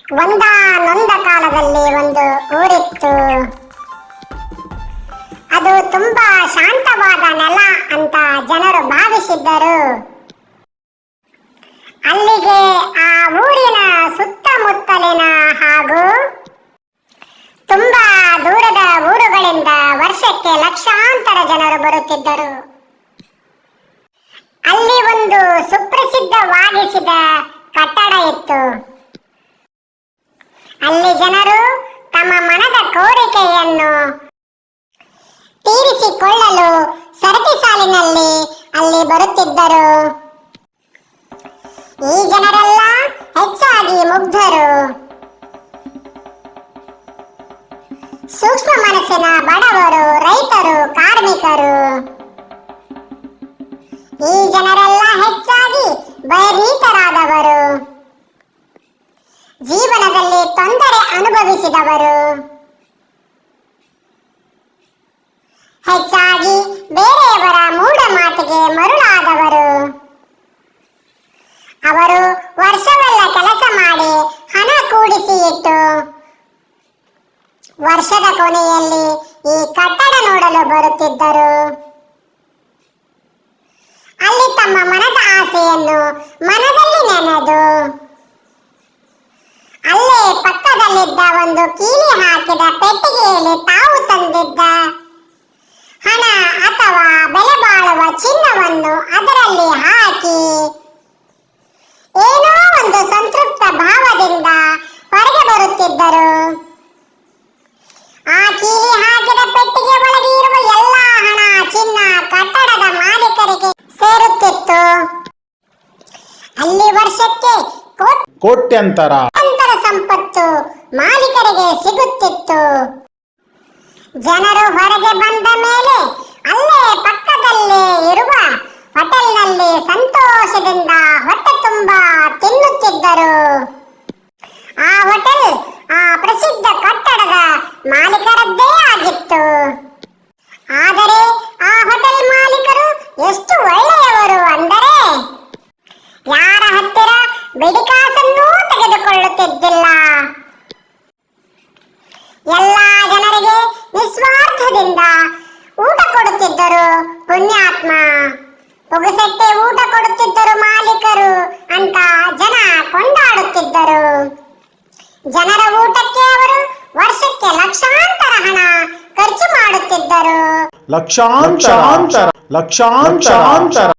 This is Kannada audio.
ಒಂದಾನೊಂದ ಕಾಲದಲ್ಲಿ ಒಂದು ಊರಿತ್ತು. ಅದು ತುಂಬಾ ಶಾಂತವಾದ ನೆಲ ಅಂತ ಜನರು ಭಾವಿಸಿದ್ದರು. ಅಲ್ಲಿಗೆ ಆ ಊರಿನ ಸುತ್ತಮುತ್ತಲಿನ ಹಾಗೂ ತುಂಬಾ ದೂರದ ಊರುಗಳಿಂದ ವರ್ಷಕ್ಕೆ ಲಕ್ಷಾಂತರ ಜನರು ಬರುತ್ತಿದ್ದರು. ಅಲ್ಲಿ ಒಂದು ಸುಪ್ರಸಿದ್ಧವಾಗಿಸಿದ ಕಟ್ಟಡ ಇತ್ತು. ಅಲ್ಲಿ ಜನರು ತಮ್ಮ ಮನದ ಕೋರಿಕೆಯನ್ನು ತೀರಿಸಿಕೊಳ್ಳಲು ಸರತಿ ಸಾಲಿನಲ್ಲಿ ಅಲ್ಲಿ ಬರುತ್ತಿದ್ದರು. ಈ ಜನರೆಲ್ಲ ಹೆಚ್ಚಾಗಿ ಮುಗ್ಧರು, ಸೂಕ್ಷ್ಮ ಮನಸ್ಸಿನ ಬಡವರು, ರೈತರು, ಕಾರ್ಮಿಕರು. ಈ ಜನರೆಲ್ಲ ಹೆಚ್ಚಾಗಿ ಭಯಭೀತರಾದವರು, ಜೀವನದಲ್ಲಿ ತೊಂದರೆ ಅನುಭವಿಸಿದವರು, ಹೆಚ್ಚಾಗಿ ಬೇರೆಯವರ ಮೂಢ ಮಾತಿಗೆ ಮರುಳಾದವರು. ಅವರು ವರ್ಷವೆಲ್ಲ ಕೆಲಸ ಮಾಡಿ ಹಣ ಕೂಡಿಸಿ ಇಟ್ಟು ವರ್ಷದ ಕೊನೆಯಲ್ಲಿ ಈ ಕಟ್ಟಡ ನೋಡಲು ಬರುತ್ತಿದ್ದರು. ಅಲ್ಲಿ ತಮ್ಮ ಮನದ ಆಸೆಯನ್ನು ಮನದಲ್ಲಿ ನೆನೆದು ಅಲ್ಲೇ ಪಕ್ಕದಲ್ಲಿದ್ದ ಒಂದು ಕೀಲಿ ಹಾಕಿದ ಪೆಟ್ಟಿಗೆಯಲ್ಲಿ ತಾವು ತಂದಿದ್ದ ಹಣ ಅಥವಾ ಬೆಲೆ ಬಾಳುವ ಚಿನ್ನವನ್ನು ಅದರಲ್ಲಿ ಹಾಕಿ ಏನೋ ಒಂದು ಸಂತೃಪ್ತ ಭಾವದಿಂದ ಹೊರಗೆ ಬರುತ್ತಿದ್ದರು. ಆ ಕೀಲಿ ಹಾಕಿದ ಪೆಟ್ಟಿಗೆ ಒಳಗೆ ಇರುವ ಎಲ್ಲ ಹಣ, ಚಿನ್ನ ಕಟ್ಟಡದ ಮಾಲೀಕರಿಗೆ ಸೇರುತ್ತಿತ್ತು. ಅಲ್ಲಿ ವರ್ಷಕ್ಕೆ ಕೋಟ್ಯಂತರ ಸಂಪತ್ತು ಮಾಲೀಕರಿಗೆ ಸಿಗುತ್ತಿತ್ತು. ಜನರು ಹೊರಗೆ ಬಂದ ಮೇಲೆ ಅಲ್ಲೇ ಪಕ್ಕದಲ್ಲೇ ಇರುವ ಹೋಟೆಲ್ನಲ್ಲಿ ಸಂತೋಷದಿಂದ ಹೊಟ್ಟೆ ತುಂಬಾ ತಿನ್ನುತ್ತಿದ್ದರು. ಆ ಹೋಟೆಲ್ ಆ ಪ್ರಸಿದ್ಧ ಕಟ್ಟಡದ ಮಾಲೀಕರದ್ದೇ ಆಗಿತ್ತು. ಆದರೆ ಆ ಹೋಟೆಲ್ ಮಾಲೀಕರು ಎಷ್ಟು ಒಳ್ಳೆಯವರು ಅಂದರೆ ಯಾರ ಹತ್ತಿರ ಬಿಡಿಕಾಸನ್ನೂ ತೆಗೆದುಕೊಳ್ಳುತ್ತಿದ್ದಿಲ್ಲ. ಎಲ್ಲ ಜನರಿಗೆ ನಿಸ್ವಾರ್ಥದಿಂದ ಊಟ ಕೊಡುತ್ತಿದ್ದರು. ಪುಣ್ಯಾತ್ಮ, ಪುಗಸಟ್ಟೆ ಊಟ ಕೊಡುತ್ತಿದ್ದರು ಮಾಲೀಕರು ಅಂತ ಜನ ಕೊಂಡಾಡುತ್ತಿದ್ದರು. ಜನರ ಊಟಕ್ಕೆ ಅವರು ವರ್ಷಕ್ಕೆ ಲಕ್ಷಾಂತರ ಹಣ ಖರ್ಚು ಮಾಡುತ್ತಿದ್ದರು. ಲಕ್ಷಾಂತರ